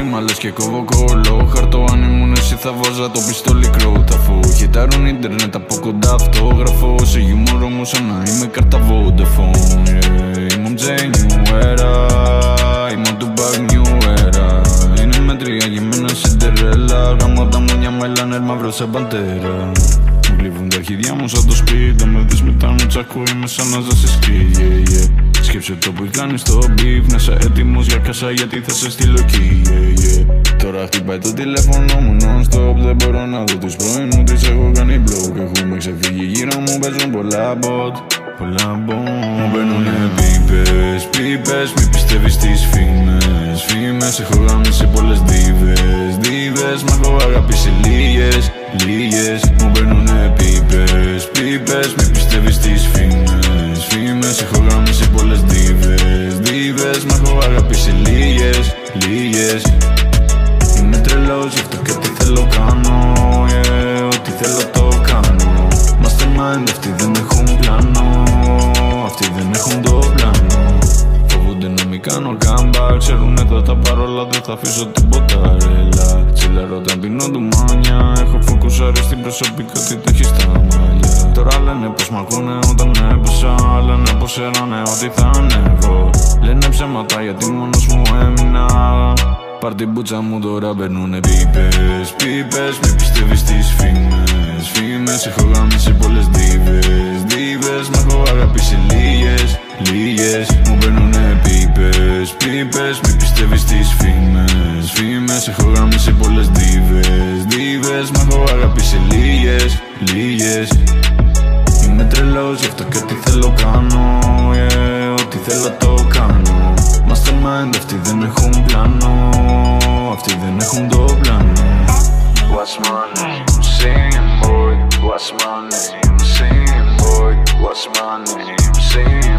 ρήμα λες και κόβω κόλλο. Χαρτό αν ήμουν εσύ θα βάζα το πιστόλι κρόταφο. Χιτάρουν ίντερνετ από κοντά αυτόγραφο. Σε γιουμόρ όμως σαν να είμαι κάρτα Vodafone. Ήμουν New Era, ήμουν Tupac New Era. Είναι μέτρια για μένα Cinderella. Γάμω τα μουνιά μελάνερ μαύρο σαν παντέρα. Μου κλείβουν τα αρχίδια μου σαν το σπίτι. Τα με δεις μετά μου τσακώ, είμαι σαν να ζάσεις σκι. Σκέψε το που κάνεις στο beef. Να είσαι έτοιμος για κάσα γιατί θα σε στείλω εκεί. Τώρα χτυπάει το τηλέφωνο μου non-stop. Δεν μπορώ να δω τους πρώην μου, τις έχω κάνει block. Έχουμε ξεφύγει γύρω μου, παίζουν πολλά bot. Μου μπαίνουνε πίπες, μη πιστεύεις τις φήμες. Έχω γάμισει πολλές δίβες, μ' έχω αγαπήσει λίγες. Μου μπαίνουνε πίπες, μη πιστεύεις τις φήμες. Έχω γάμισει πολλές δίβες, μ' έχω αγαπήσει λίγες. Είμαι τρελός γι' αυτό και τι θέλω κάνω, ό,τι θέλω το κάνω. Mastermind, αυτοί δεν έχουν πλάνο, αυτοί δεν έχουν το πλάνο. Φοβούνται να μην κάνω comeback, ξέρουνε θα τα παρόλα, δεν θα αφήσω τίποτα ρελά. Τσιλαρώ όταν πίνω ντουμάνια, έχω φοκουσάρει στην προσωπικότητα, έχει στα μαλλιά. Τώρα λένε πως μ' ακούνε όταν έπεσα, λένε πως έρανε ότι θα ανέβω. Λένε ψέματα γιατί μόνος μου έμεινα. Πάρ' την πουτσα μου τώρα μπαίνουνε πίπες, μη πιστεύεις τις φήμες. Έχω γάμισει πολλές δίβες, μ' έχω αγαπήσει λίγες. Μου μπαίνουνε πίπες, μη πιστεύεις τις φήμες. Έχω γάμισει πολλές δίβες, μ' έχω αγαπήσει λίγες. Είμαι τρελός γι' αυτό και τι θέλω κάνω, ό,τι θέλω το κάνω. Mastermind, αυτοί δεν έχουν πλάνο, αυτοί δεν έχουν το πλάνο. What's my name? I'm singing boy. What's my name? I'm singing boy. What's my name? I'm singing